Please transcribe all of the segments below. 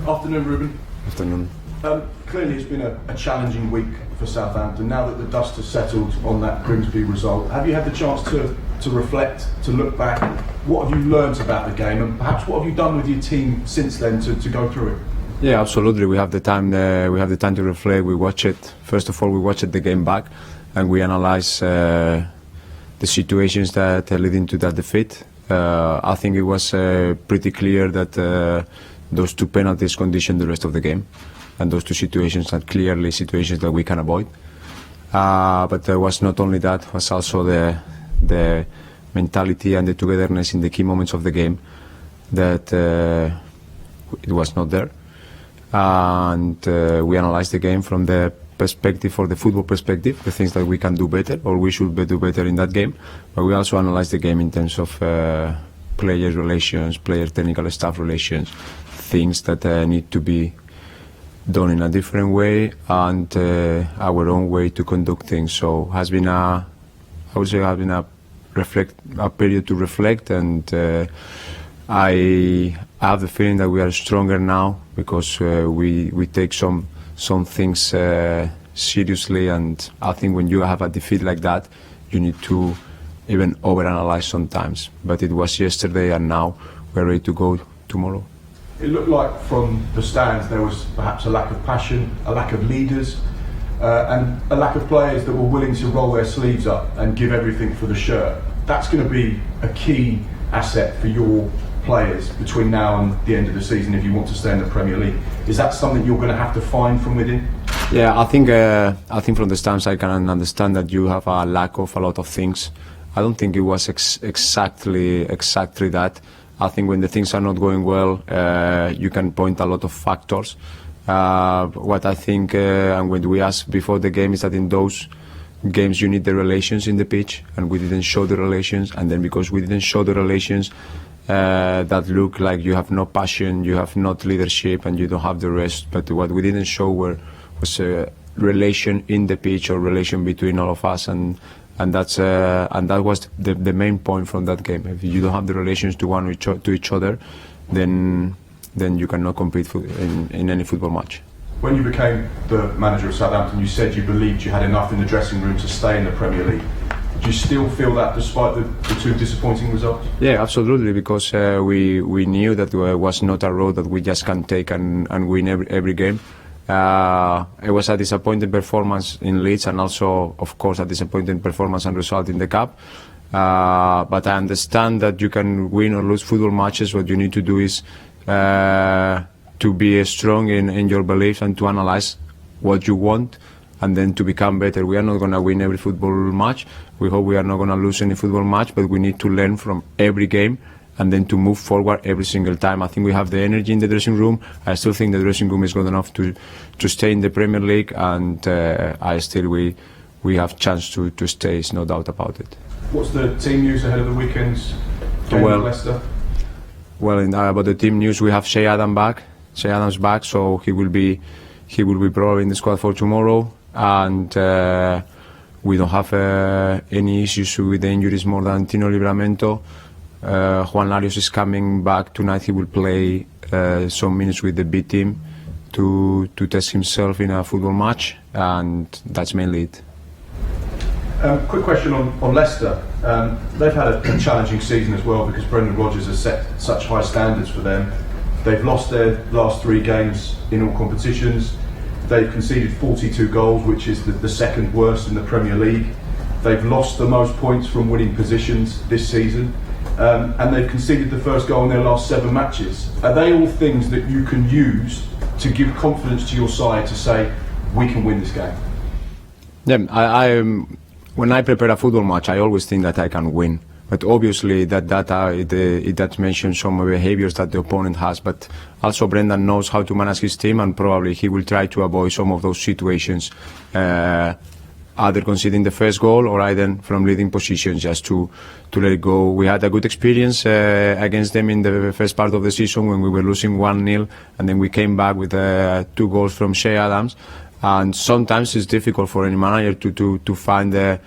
Afternoon, Rubén. Afternoon. Clearly it's been a challenging week for Southampton. Now that the dust has settled on that Grimsby result, have you had the chance to reflect, to look back? What have you learnt about the game, and perhaps what have you done with your team since then to go through it? Yeah, absolutely. We have the time. We have the time to reflect. We watch it. First of all, we watched the game back, and we analyze the situations that led into that defeat. I think it was pretty clear that those two penalties conditioned the rest of the game, and those two situations are clearly situations that we can avoid. But there was not only that; it was also the mentality and the togetherness in the key moments of the game that it was not there. And we analyzed the game from the perspective, or the football perspective, the things that we can do better or we should do better in that game. But we also analyzed the game in terms of player relations, player technical staff relations, things that need to be done in a different way, and our own way to conduct things. So has been a period to reflect, and I have the feeling that we are stronger now because we take some things seriously, and I think when you have a defeat like that, you need to even overanalyze sometimes. But it was yesterday, and now we're ready to go tomorrow. It looked like from the stands there was perhaps a lack of passion, a lack of leaders, and a lack of players that were willing to roll their sleeves up and give everything for the shirt. That's going to be a key asset for your players between now and the end of the season if you want to stay in the Premier League. Is that something you're going to have to find from within? Yeah, I think from the stands I can understand that you have a lack of a lot of things. I don't think it was exactly that. I think when the things are not going well, you can point a lot of factors. What I think, and when we asked before the game, is that in those games you need the relations in the pitch, and we didn't show the relations. And then because we didn't show the relations, that look like you have no passion, you have not leadership, and you don't have the rest. But what we didn't show was a relation in the pitch, or relation between all of us, and that was the main point from that game. If you don't have the relations to each other, then you cannot compete in any football match. When you became the manager of Southampton, you said you believed you had enough in the dressing room to stay in the Premier League. Do you still feel that despite the two disappointing results? Yeah, absolutely, because we knew that it was not a road that we just can take and win every game. It was a disappointing performance in Leeds, and also, of course, a disappointing performance and result in the Cup. But I understand that you can win or lose football matches. What you need to do is to be strong in your beliefs and to analyze what you want, and then to become better. We are not going to win every football match. We hope we are not going to lose any football match, but we need to learn from every game and then to move forward every single time. I think we have the energy in the dressing room. I still think the dressing room is good enough to stay in the Premier League, and we have chance to stay, no doubt about it. What's the team news ahead of the weekend's game with Leicester? Well, about the team news, we have Shea Adams back, so he will be probably in the squad for tomorrow, and we don't have any issues with the injuries more than Tino Livramento. Juan Larios is coming back tonight. He will play some minutes with the B team to test himself in a football match, and that's mainly it. Quick question on Leicester. They've had a challenging season as well, because Brendan Rodgers has set such high standards for them. They've lost their last 3 games in all competitions. They've conceded 42 goals, which is the second worst in the Premier League. They've lost the most points from winning positions this season. And they've conceded the first goal in their last 7 matches. Are they all things that you can use to give confidence to your side to say, we can win this game? Yeah, when I prepare a football match, I always think that I can win. But obviously that mentions some behaviors that the opponent has. But also Brendan knows how to manage his team, and probably he will try to avoid some of those situations. Either conceding the first goal or either from leading positions, just to let it go. We had a good experience against them in the first part of the season when we were losing 1-0, and then we came back with 2 goals from Shea Adams. And sometimes it's difficult for any manager to find the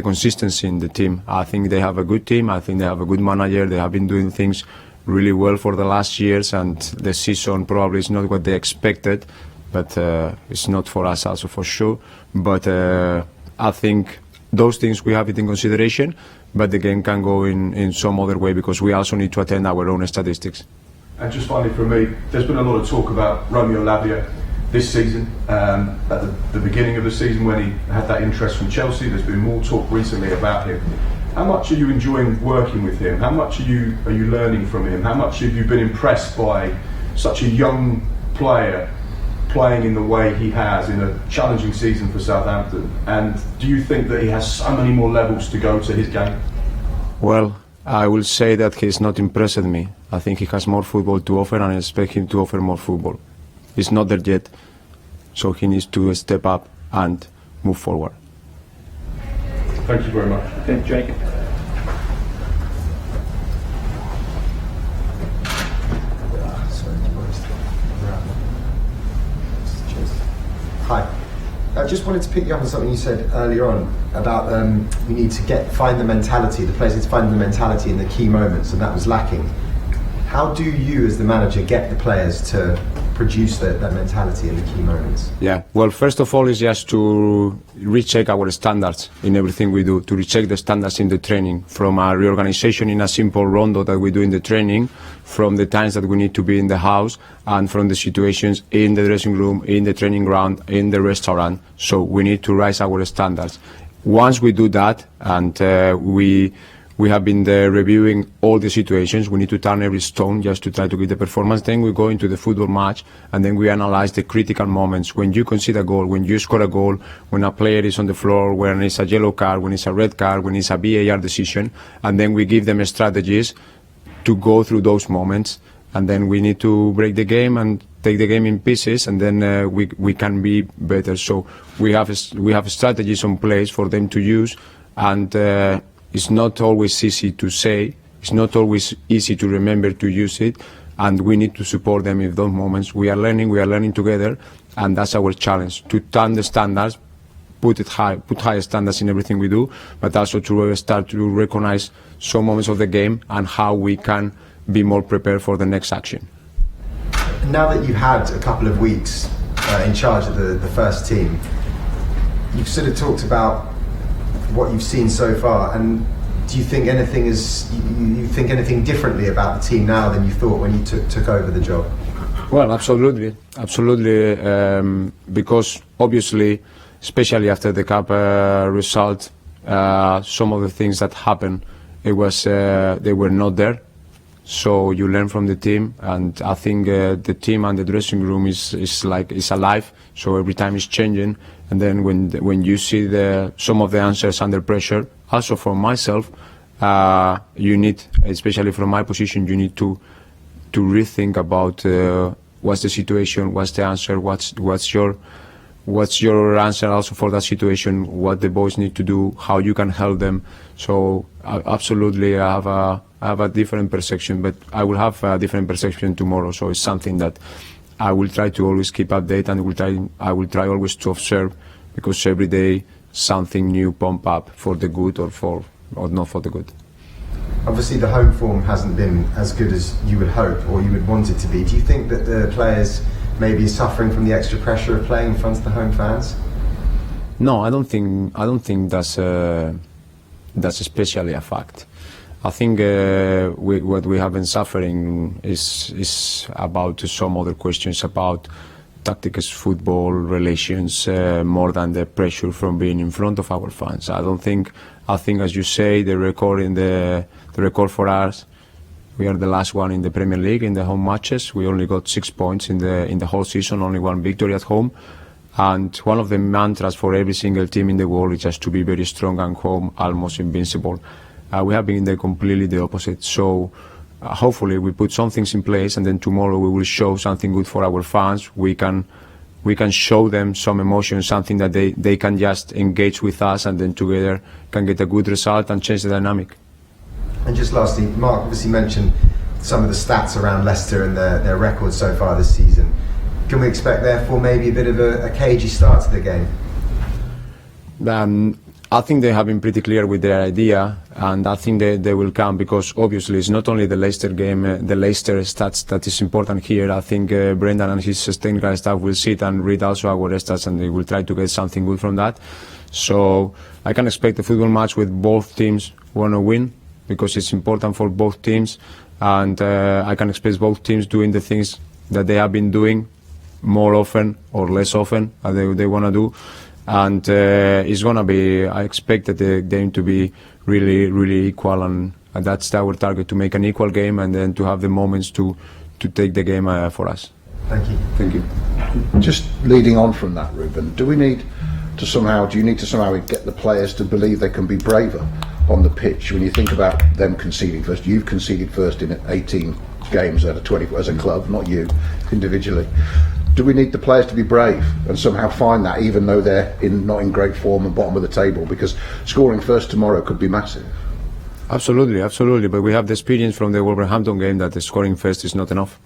consistency in the team. I think they have a good team. I think they have a good manager. They have been doing things really well for the last years, and the season probably is not what they expected, but it's not for us also for sure. But I think those things we have it in consideration, but the game can go in some other way because we also need to attend our own statistics. And just finally from me, there's been a lot of talk about Romeo Lavia this season. At the beginning of the season when he had that interest from Chelsea, there's been more talk recently about him. How much are you enjoying working with him? How much are you learning from him? How much have you been impressed by such a young player playing in the way he has in a challenging season for Southampton? And do you think that he has so many more levels to go to his game? Well, I will say that he's not impressed me. I think he has more football to offer, and I expect him to offer more football. He's not there yet, so he needs to step up and move forward. Thank you very much. Thank you, Jacob. Hi. I just wanted to pick you up on something you said earlier on about you need to find the mentality, the players need to find the mentality in the key moments, and that was lacking. How do you, as the manager, get the players to produce that mentality in the key moments? Yeah, well, first of all, is just to recheck our standards in everything we do, to recheck the standards in the training, from a reorganization in a simple rondo that we do in the training, from the times that we need to be in the house, and from the situations in the dressing room, in the training ground, in the restaurant. So we need to raise our standards. Once we do that, and we have been reviewing all the situations. We need to turn every stone just to try to get the performance. Then we go into the football match, and then we analyze the critical moments. When you concede a goal, when you score a goal, when a player is on the floor, when it's a yellow card, when it's a red card, when it's a VAR decision, and then we give them strategies to go through those moments. And then we need to break the game and take the game in pieces, and then we can be better. So we have strategies in place for them to use, and it's not always easy to say, it's not always easy to remember to use it, and we need to support them in those moments. We are learning together, and that's our challenge, to turn the standards, put high standards in everything we do, but also to start to recognize some moments of the game and how we can be more prepared for the next action. Now that you've had a couple of weeks in charge of the first team, you've sort of talked about what you've seen so far, and do you think anything differently about the team now than you thought when you took over the job? Well, absolutely, because obviously, especially after the cup result, some of the things that happened, they were not there. So you learn from the team, and I think the team and the dressing room is alive. So every time it's changing, and then when you see some of the answers under pressure, also for myself, you need, especially from my position, you need to rethink about what's the situation, what's the answer, what's your answer also for that situation, what the boys need to do, how you can help them. So absolutely, I have a different perception, but I will have a different perception tomorrow. So it's something that I will try to always keep updated, and I will try always to observe, because every day something new pump up for the good or not for the good. Obviously, the home form hasn't been as good as you would hope or you would want it to be. Do you think that the players maybe are suffering from the extra pressure of playing in front of the home fans? No, I don't think that's especially a fact. I think what we have been suffering is about some other questions about tactics, football, relations, more than the pressure from being in front of our fans. I think, as you say, the record for us, we are the last one in the Premier League in the home matches. We only got 6 points in the whole season, only one victory at home. And one of the mantras for every single team in the world is just to be very strong and home, almost invincible. We have been there completely the opposite. So hopefully we put some things in place, and then tomorrow we will show something good for our fans. We can show them some emotion, something that they can just engage with us, and then together can get a good result and change the dynamic. And just lastly, Mark obviously mentioned some of the stats around Leicester and their records so far this season. Can we expect therefore maybe a bit of a cagey start to the game? I think they have been pretty clear with their idea, and I think they will come, because obviously it's not only the Leicester game, the Leicester stats that is important here. I think Brendan and his technical staff will sit and read also our stats, and they will try to get something good from that. So I can expect a football match with both teams want to win, because it's important for both teams, and I can expect both teams doing the things that they have been doing more often or less often they want to do. And it's going to be, I expect that the game to be really, really equal, and that's our target, to make an equal game and then to have the moments to take the game for us. Thank you. Thank you. Just leading on from that, Rubén, do you need to somehow get the players to believe they can be braver on the pitch? When you think about them conceding first, you've conceded first in 18 games out of 20 as a club, not you individually. Do we need the players to be brave and somehow find that, even though they're not in great form and bottom of the table? Because scoring first tomorrow could be massive. Absolutely, absolutely. But we have the experience from the Wolverhampton game that the scoring first is not enough,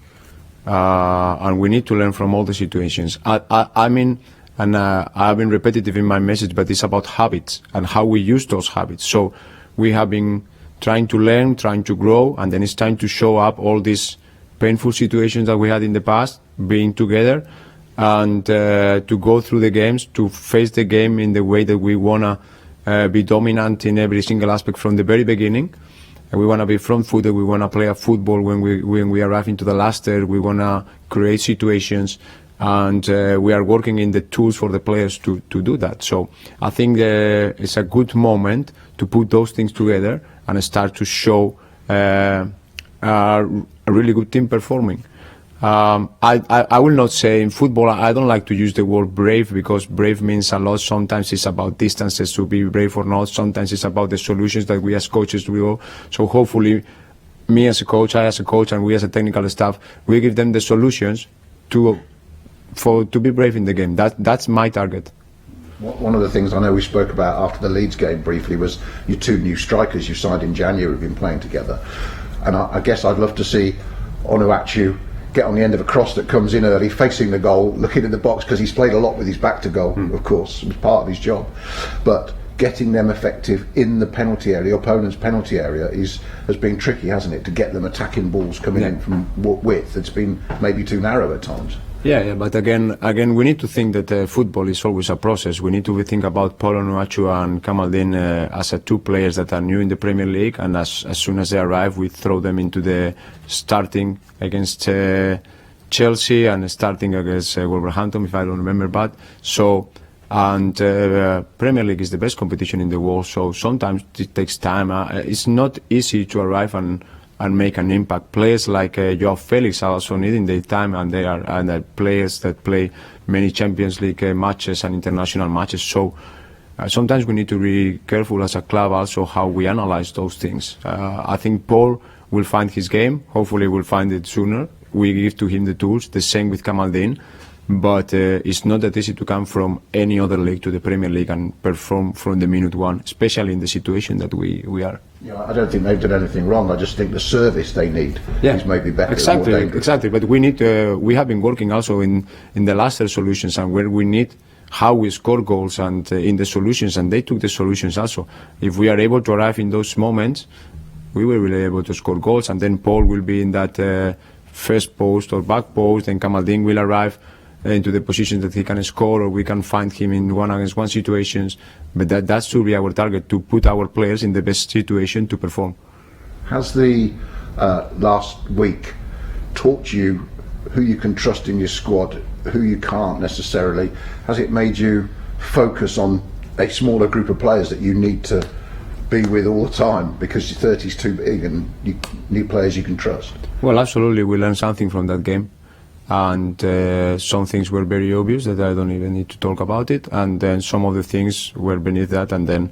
and we need to learn from all the situations. I mean, and I've been repetitive in my message, but it's about habits and how we use those habits. So we have been trying to learn, trying to grow, and then it's time to show up all these painful situations that we had in the past, being together, and to go through the games, to face the game in the way that we want to be dominant in every single aspect from the very beginning. And we want to be front-footed, we want to play a football when we arrive into the last third, we want to create situations, and we are working in the tools for the players to do that. So I think it's a good moment to put those things together and start to show a really good team performing. I will not say in football, I don't like to use the word brave, because brave means a lot. Sometimes it's about distances to be brave or not. Sometimes it's about the solutions that we as coaches do. So hopefully, me as a coach, I as a coach, and we as a technical staff, we give them the solutions to be brave in the game. That's my target. One of the things I know we spoke about after the Leeds game briefly was your two new strikers you signed in January have been playing together. And I guess I'd love to see Onuachu get on the end of a cross that comes in early, facing the goal, looking at the box, because he's played a lot with his back to goal, of course, it was part of his job. But getting them effective in the penalty area, the opponent's penalty area, has been tricky, hasn't it? To get them attacking balls coming in from width. It's been maybe too narrow at times. Yeah, but again, we need to think that football is always a process. We need to think about Paul Onuachu and Kamaldeen as two players that are new in the Premier League, and as soon as they arrive, we throw them into the starting against Chelsea and starting against Wolverhampton, if I don't remember bad. So, and Premier League is the best competition in the world, so sometimes it takes time. It's not easy to arrive and make an impact. Players like Joao Felix are also needing their time, and they are players that play many Champions League matches and international matches. So sometimes we need to be careful as a club also how we analyze those things. I think Paul will find his game. Hopefully we'll find it sooner. We give to him the tools. The same with Kamaldeen. But it's not that easy to come from any other league to the Premier League and perform from the minute one, especially in the situation that we are. Yeah, I don't think they've done anything wrong. I just think the service they need is maybe better. Exactly. But we need. We have been working also in the Leicester solutions, and where we need how we score goals and in the solutions, and they took the solutions also. If we are able to arrive in those moments, we will be able to score goals, and then Paul will be in that first post or back post, and Kamaldeen will arrive into the position that he can score, or we can find him in one-against-one situations. But that should be our target, to put our players in the best situation to perform. Has the last week taught you who you can trust in your squad, who you can't necessarily? Has it made you focus on a smaller group of players that you need to be with all the time, because your 30 is too big and you need players you can trust? Well, absolutely. We learned something from that game. And some things were very obvious that I don't even need to talk about it, and then some of the things were beneath that, and then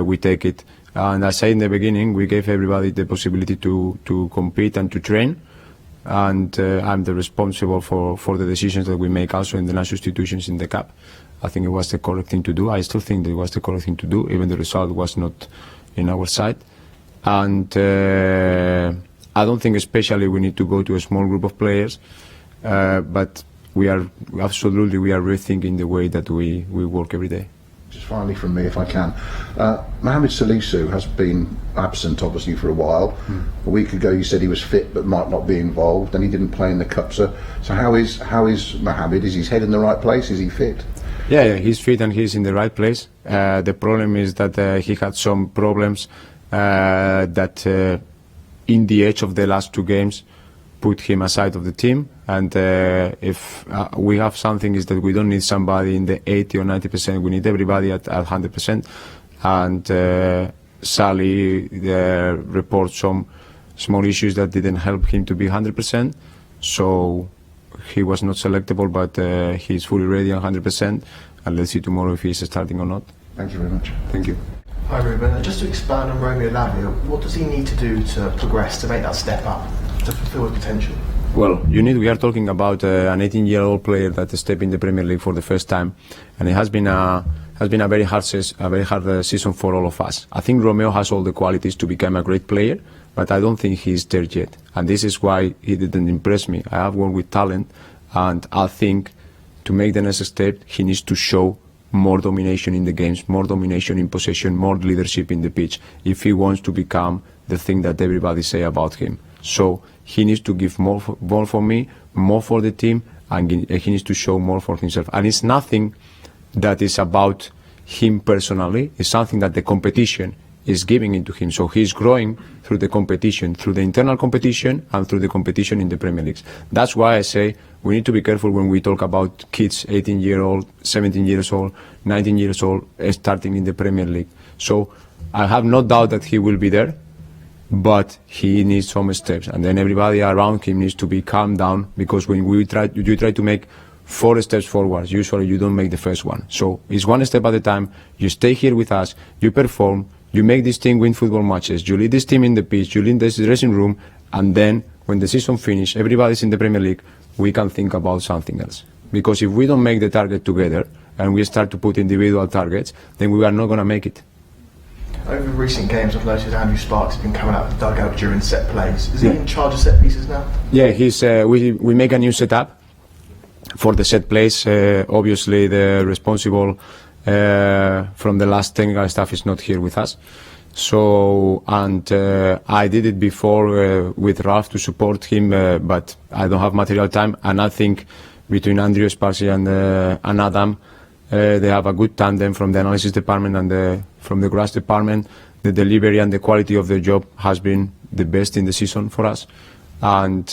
we take it. And as I said in the beginning, we gave everybody the possibility to compete and to train, and I'm the responsible for the decisions that we make also in the national institutions in the CAP. I think it was the correct thing to do. I still think that it was the correct thing to do, even the result was not in our side. And I don't think especially we need to go to a small group of players. But we are rethinking the way that we work every day. Just finally from me, if I can. Mohamed Sellés has been absent, obviously, for a while. A week ago you said he was fit but might not be involved, and he didn't play in the Cup. So how is Mohamed? Is his head in the right place? Is he fit? Yeah, he's fit and he's in the right place. The problem is that he had some problems that in the edge of the last two games put him aside of the team. And if we have something is that we don't need somebody in the 80 or 90%, we need everybody at 100%. And Sally reports some small issues that didn't help him to be 100%. So he was not selectable, but he's fully ready 100%. And let's see tomorrow if he's starting or not. Thank you very much. Thank you. Hi Rubén, just to expand on Romeo Lavia, what does he need to do to progress, to make that step up, to fulfil his potential? Well, we are talking about an 18-year-old player that stepped in the Premier League for the first time, and it has been a very hard season for all of us. I think Romeo has all the qualities to become a great player, but I don't think he's there yet, and this is why he didn't impress me. I have one with talent, and I think to make the next step, he needs to show more domination in the games, more domination in possession, more leadership in the pitch, if he wants to become the thing that everybody say about him. So he needs to give more for me, more for the team, and he needs to show more for himself. And it's nothing that is about him personally, it's something that the competition is giving into him. So he's growing through the competition, through the internal competition and through the competition in the Premier League. That's why I say we need to be careful when we talk about kids 18-year-old, 17 years old, 19 years old starting in the Premier League. So I have no doubt that he will be there, but he needs some steps, and then everybody around him needs to be calmed down, because when you try to make 4 steps forward, usually you don't make the first one. So it's one step at a time. You stay here with us, you perform, you make this team win football matches, you lead this team in the pitch, you lead this dressing room, and then when the season finishes, everybody's in the Premier League, we can think about something else. Because if we don't make the target together and we start to put individual targets, then we are not going to make it. Over recent games, I've noticed Andrew Sparks has been coming out of the dugout during set plays. Is he in charge of set pieces now? Yeah, we make a new setup for the set plays. Obviously, the responsible from the last technical staff is not here with us. So, and I did it before with Ralph to support him, but I don't have material time. And I think between Andrew Sparks and Adam, they have a good tandem from the analysis department and from the grass department. The delivery and the quality of their job has been the best in the season for us. And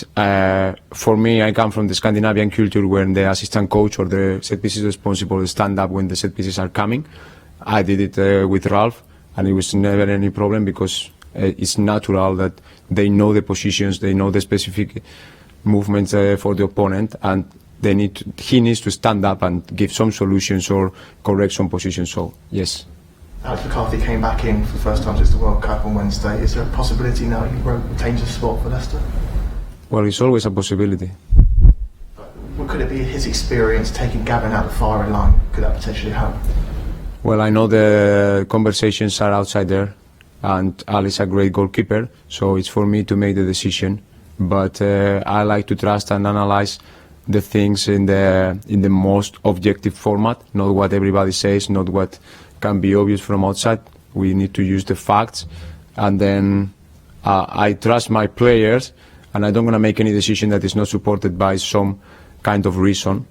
for me, I come from the Scandinavian culture where the assistant coach or the set pieces responsible stand up when the set pieces are coming. I did it with Ralph, and it was never any problem, because it's natural that they know the positions, they know the specific movements for the opponent, and he needs to stand up and give some solutions or correct some positions. So yes. Alex McCarthy came back in for the first time since the World Cup on Wednesday. Is there a possibility now he retains a spot for Leicester? Well, it's always a possibility. Well, could it be his experience taking Gavin out the firing line? Could that potentially help? Well, I know the conversations are outside there, and Ali is a great goalkeeper, so it's for me to make the decision. But I like to trust and analyze the things in the most objective format, not what everybody says, not what can be obvious from outside. We need to use the facts, and then I trust my players, and I don't want to make any decision that is not supported by some kind of reason.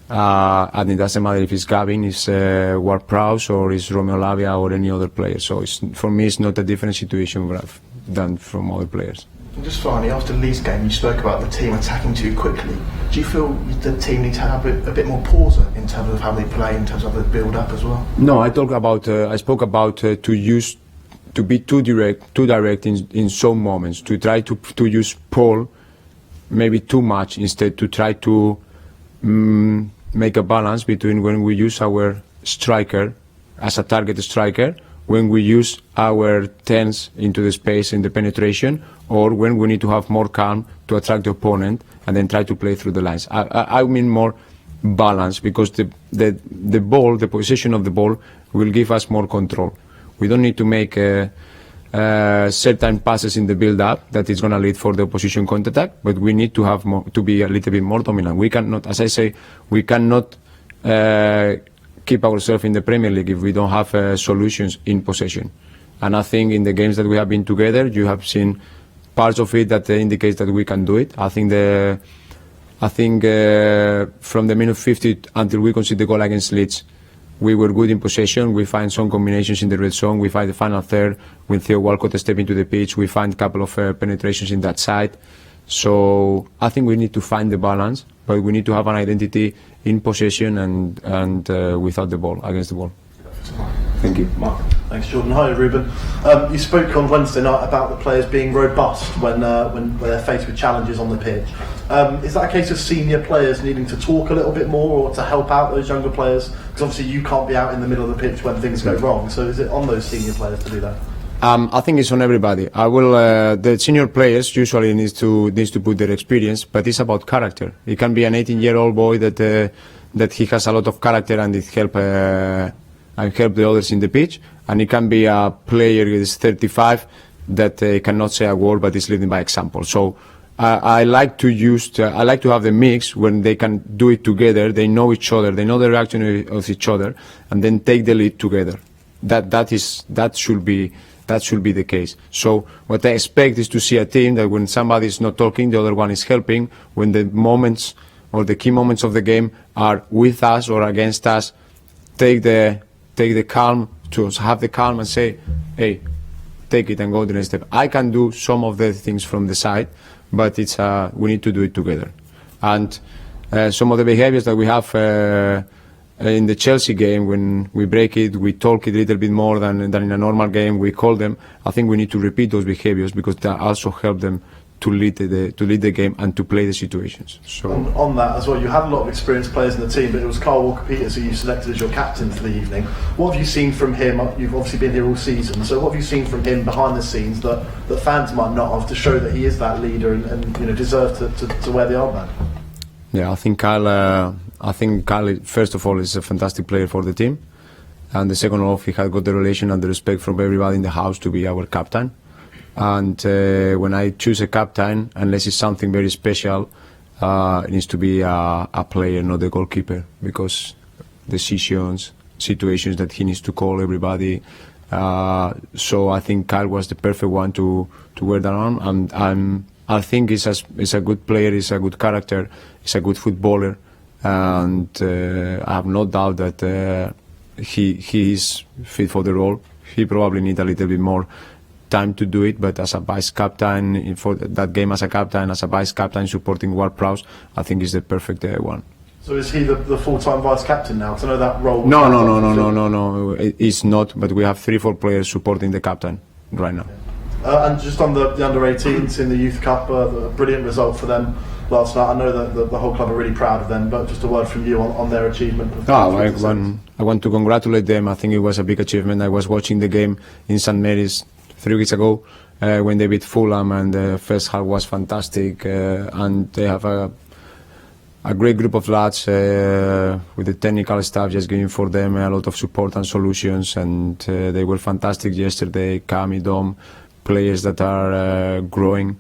And it doesn't matter if it's Gavin, it's Ward-Prowse, or it's Romeo Lavia, or any other player. So for me, it's not a different situation than from other players. And just finally, after the Leeds game, you spoke about the team attacking too quickly. Do you feel the team needs to have a bit more pause in terms of how they play, in terms of the build-up as well? No, I spoke about to be too direct in some moments, to try to use Paul maybe too much, instead to try to make a balance between when we use our striker as a target striker, when we use our tens into the space in the penetration, or when we need to have more calm to attract the opponent and then try to play through the lines. I mean more balance, because the ball, the position of the ball, will give us more control. We don't need to make certain passes in the build-up that is going to lead for the opposition counter-attack, but we need to have to be a little bit more dominant. We cannot, as I say, we cannot keep ourselves in the Premier League if we don't have solutions in possession. And I think in the games that we have been together, you have seen parts of it that indicates that we can do it. I think from the minute 50 until we conceded the goal against Leeds, we were good in possession. We find some combinations in the red zone. We find the final third when Theo Walcott step into the pitch. We find a couple of penetrations in that side. So I think we need to find the balance, but we need to have an identity in possession and without the ball, against the ball. Thank you. Mark. Thanks, Jordan. Hi, Rubén. You spoke on Wednesday night about the players being robust when they're faced with challenges on the pitch. Is that a case of senior players needing to talk a little bit more or to help out those younger players? Because obviously you can't be out in the middle of the pitch when things go wrong. So is it on those senior players to do that? I think it's on everybody. The senior players usually needs to put their experience, but it's about character. It can be an 18-year-old boy that he has a lot of character and it help the others in the pitch, and it can be a player who is 35 that cannot say a word but is leading by example. So I like to have the mix when they can do it together. They know each other, they know the reaction of each other, and then take the lead together. That should be the case. So what I expect is to see a team that when somebody is not talking, the other one is helping. When the moments or the key moments of the game are with us or against us, take the calm, to have the calm and say, hey, take it and go to the next step. I can do some of the things from the side, but we need to do it together. And some of the behaviors that we have in the Chelsea game, when we break it, we talk it a little bit more than in a normal game, we call them. I think we need to repeat those behaviors because that also help them to lead the game and to play the situations. So on that as well, you had a lot of experienced players in the team, but it was Kyle Walker-Peters who you selected as your captain for the evening. What have you seen from him? You've obviously been here all season, so what have you seen from him behind the scenes that fans might not have, to show that he is that leader and deserves to wear the armband? Yeah, I think Kyle, first of all, is a fantastic player for the team, and the second off, he has got the relation and the respect from everybody in the house to be our captain. And when I choose a captain, unless it's something very special, it needs to be a player, not the goalkeeper, because decisions, situations that he needs to call everybody. So I think Kyle was the perfect one to wear that on. And I think he's a good player, he's a good character, he's a good footballer, and I have no doubt that he is fit for the role. He probably needs a little bit more time to do it, but as a vice captain for that game, as a vice captain supporting Ward-Prowse, I think he's the perfect one. So is he the full-time vice captain now? Because I know that role. No, he's not. But we have 3-4 players supporting the captain right now. And just on the under-18s in the Youth Cup, a brilliant result for them last night. I know that the whole club are really proud of them, but just a word from you on their achievement. I want to congratulate them. I think it was a big achievement. I was watching the game in St Mary's 3 weeks ago when they beat Fulham, and the first half was fantastic, and they have a great group of lads with the technical staff just giving for them a lot of support and solutions, and they were fantastic yesterday. Cami, Dom, players that are growing,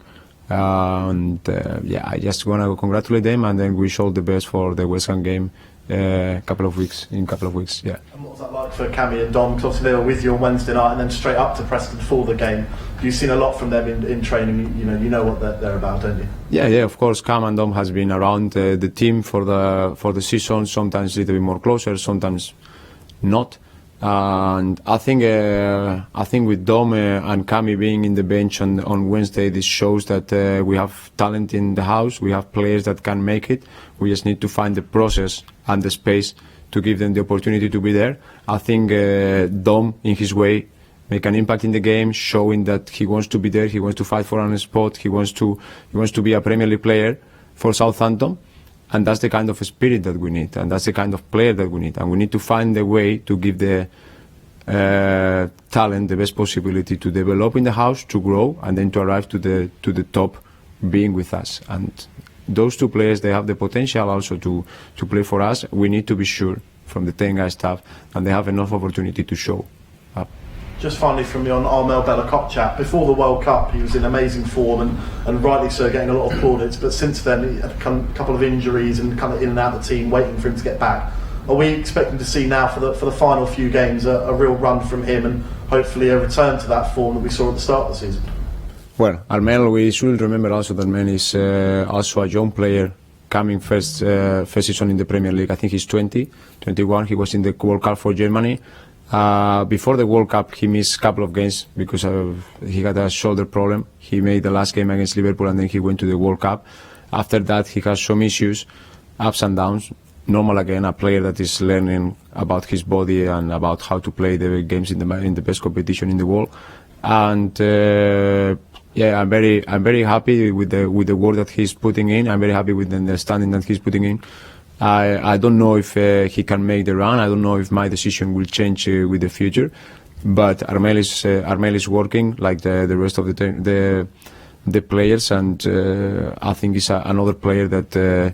and I just want to congratulate them and then wish all the best for the West Ham game in a couple of weeks. Yeah. And what was that like for Cami and Dom? Because obviously they were with you on Wednesday night and then straight up to Preston for the game. You've seen a lot from them in training. You know what they're about, don't you? Yeah. Of course, Cam and Dom has been around the team for the season. Sometimes a little bit more closer, sometimes not. And I think with Dom and Cami being in the bench on Wednesday, this shows that we have talent in the house. We have players that can make it. We just need to find the process and the space to give them the opportunity to be there. I think Dom, in his way, make an impact in the game, showing that he wants to be there. He wants to fight for a spot. He wants to be a Premier League player for Southampton. And that's the kind of spirit that we need, and that's the kind of player that we need. And we need to find a way to give the talent the best possibility to develop in the house, to grow, and then to arrive to the top, being with us. And those two players, they have the potential also to play for us. We need to be sure from the 10-guy staff, and they have enough opportunity to show up. Just finally from me on Armel Bella-Kotchap, before the World Cup he was in amazing form and rightly so, getting a lot of plaudits, but since then he had a couple of injuries and kind of in and out of the team, waiting for him to get back. are we expecting to see now for the final few games a real run from him and hopefully a return to that form that we saw at the start of the season? Well, Armel, we should remember also that Armel is also a young player coming first season in the Premier League. I think he's 20, 21. He was in the World Cup for Germany. Before the World Cup, he missed a couple of games because he had a shoulder problem. He made the last game against Liverpool and then he went to the World Cup. After that, he has some issues, ups and downs. Normal again, a player that is learning about his body and about how to play the games in the best competition in the world. And yeah, I'm very happy with the work that he's putting in. I'm very happy with the understanding that he's putting in. I don't know if he can make the run. I don't know if my decision will change with the future. But Armel is working like the rest of the players, and I think he's another player that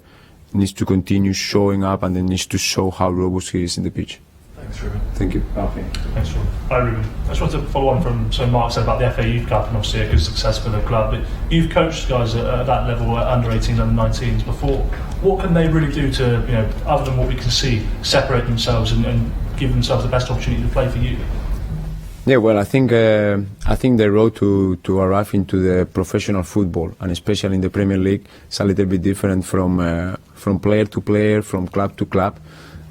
needs to continue showing up and then needs to show how robust he is in the pitch. Thanks, Ruben. Thank you. Okay. Thanks, Sean. Hi, Ruben. I just wanted to follow on from something Mark said about the FA Youth Cup and obviously a good success for the club. But you've coached guys at that level, under 18s, under 19s before. What can they really do to, other than what we can see, separate themselves and give themselves the best opportunity to play for you? Yeah, well, I think the road to arrive into the professional football, and especially in the Premier League, is a little bit different from player to player, from club to club.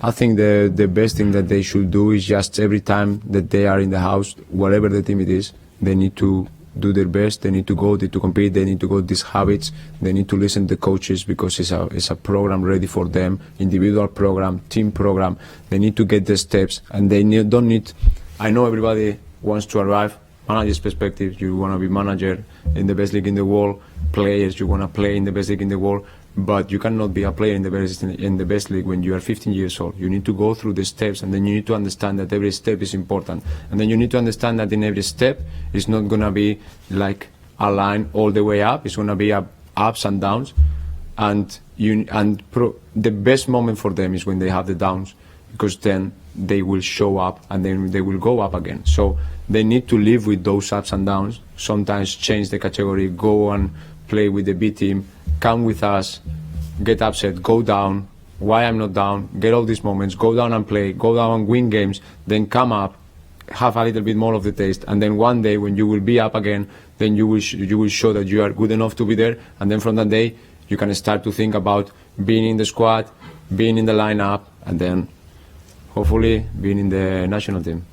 I think the best thing that they should do is just every time that they are in the house, whatever the team it is, they need to do their best. They need to go, to compete. They need to go these habits. They need to listen to the coaches because it's a program ready for them, individual program, team program. They need to get the steps, and they don't need. I know everybody wants to arrive. Manager's perspective, you want to be manager in the best league in the world. Players, you want to play in the best league in the world. But you cannot be a player in the best league when you are 15 years old. You need to go through the steps, and then you need to understand that every step is important. And then you need to understand that in every step, it's not going to be like a line all the way up. It's going to be ups and downs. And the best moment for them is when they have the downs, because then they will show up and then they will go up again. So they need to live with those ups and downs. Sometimes change the category, go and play with the B team. Come with us, get upset, go down, why I'm not down, get all these moments, go down and play, go down and win games, then come up, have a little bit more of the taste, and then one day when you will be up again, then you will show that you are good enough to be there, and then from that day you can start to think about being in the squad, being in the lineup, and then hopefully being in the national team.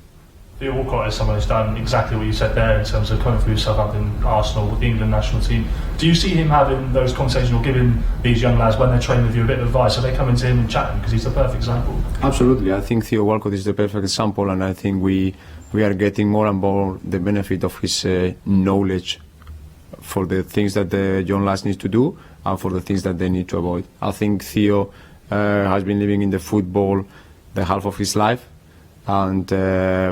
Theo Walcott is someone who's done exactly what you said there in terms of coming through Southampton, Arsenal, the England national team. Do you see him having those conversations or giving these young lads, when they're training with you, a bit of advice? Are they coming to him and chatting? Because he's the perfect example. Absolutely. I think Theo Walcott is the perfect example, and I think we are getting more and more the benefit of his knowledge for the things that the young lads need to do and for the things that they need to avoid. I think Theo has been living in the football the half of his life. And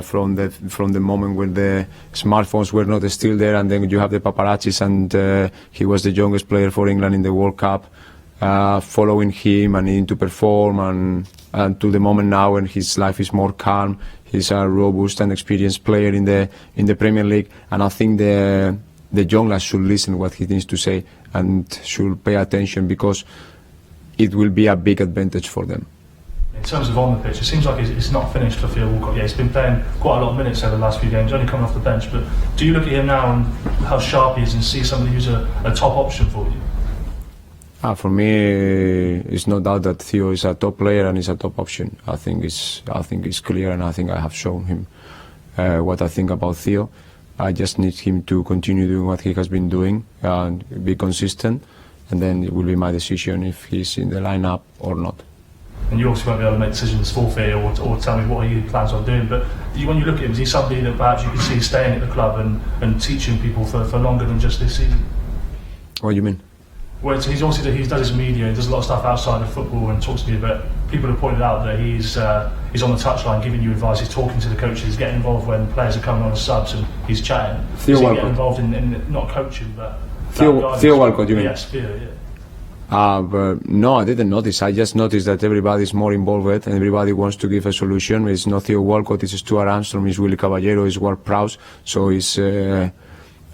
from the moment when the smartphones were not still there, and then you have the paparazzis, and he was the youngest player for England in the World Cup, following him and needing to perform, and to the moment now when his life is more calm, he's a robust and experienced player in the Premier League, and I think the young lads should listen what he needs to say and should pay attention, because it will be a big advantage for them. In terms of on the pitch, it seems like it's not finished for Theo Walcott. Yeah, he's been playing quite a lot of minutes over the last few games, only coming off the bench. But do you look at him now and how sharp he is and see somebody who's a top option for you? For me, it's no doubt that Theo is a top player and is a top option. I think it's clear, and I think I have shown him what I think about Theo. I just need him to continue doing what he has been doing and be consistent, and then it will be my decision if he's in the lineup or not. And you obviously won't be able to make decisions for Theo or tell me what he plans on doing, but when you look at him, is he somebody that perhaps you can see staying at the club and teaching people for longer than just this season? What do you mean? Well, he does his media, he does a lot of stuff outside of football and talks to you, but people have pointed out that he's on the touchline giving you advice, he's talking to the coaches, he's getting involved when players are coming on as subs, and he's chatting. Theo Walcott. Getting involved in not coaching, but Theo Walcott, you mean? Yes, Theo, yeah. But no, I didn't notice. I just noticed that everybody's more involved and everybody wants to give a solution. It's not Theo Walcott, it's Stuart Armstrong, it's Willy Caballero, it's Ward Prowse. So it's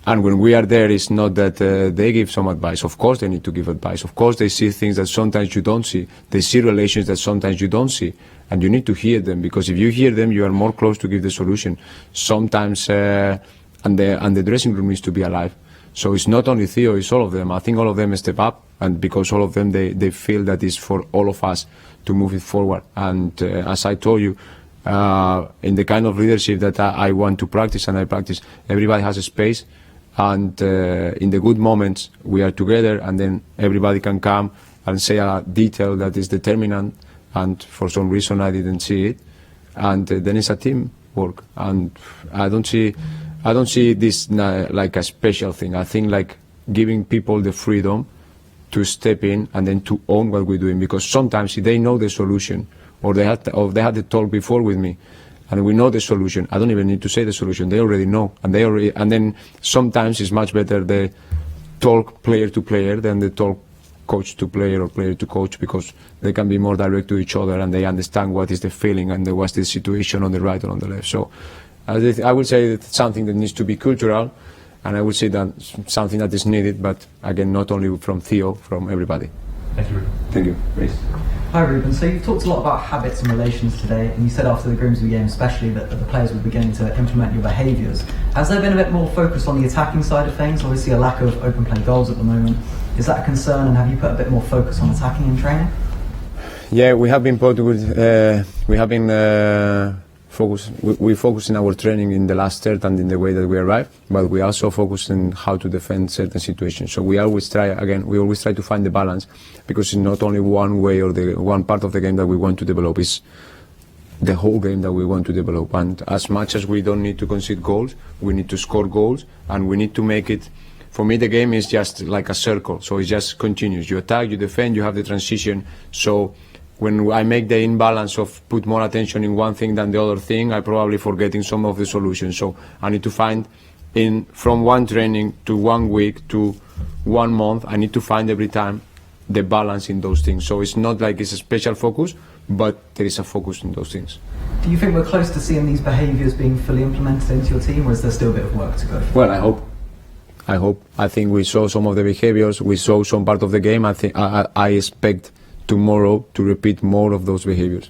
And when we are there, it's not that they give some advice. Of course they need to give advice. Of course they see things that sometimes you don't see. They see relations that sometimes you don't see. And you need to hear them, because if you hear them, you are more close to give the solution. Sometimes, and the dressing room needs to be alive. So it's not only Theo, it's all of them. I think all of them step up, and because all of them, they feel that it's for all of us to move it forward. And as I told you, in the kind of leadership that I want to practice and I practice, everybody has a space. And in the good moments, we are together, and then everybody can come and say a detail that is determinant, and for some reason I didn't see it. And then it's a team work. And I don't see this like a special thing. I think like giving people the freedom to step in and then to own what we're doing, because sometimes if they know the solution, or they had the talk before with me, and we know the solution, I don't even need to say the solution. They already know, and then sometimes it's much better the talk player to player than the talk coach to player or player to coach, because they can be more direct to each other and they understand what is the feeling and what's the situation on the right or on the left. So I would say that it's something that needs to be cultural, and I would say that something that is needed, but again, not only from Theo, from everybody. Thank you, Ruben. Thank you. Please. Hi Ruben, so you've talked a lot about habits and relations today, and you said after the Grimsby game especially that the players were beginning to implement your behaviours. Has there been a bit more focus on the attacking side of things? Obviously a lack of open play goals at the moment. Is that a concern, and have you put a bit more focus on attacking in training? Yeah, we have been we focus in our training in the last third and in the way that we arrive, but we also focus on how to defend certain situations. So we always try to find the balance, because it's not only one way or the one part of the game that we want to develop, it's the whole game that we want to develop. And as much as we don't need to concede goals, we need to score goals, and we need to make it. For me, the game is just like a circle, so it just continues. You attack, you defend, you have the transition. So when I make the imbalance of put more attention in one thing than the other thing, I probably forgetting some of the solutions. So I need to find from one training to 1 week to 1 month, I need to find every time the balance in those things. So it's not like it's a special focus, but there is a focus in those things. Do you think we're close to seeing these behaviours being fully implemented into your team, or is there still a bit of work to go for? Well, I hope. I think we saw some of the behaviours, we saw some part of the game. I expect tomorrow to repeat more of those behaviours.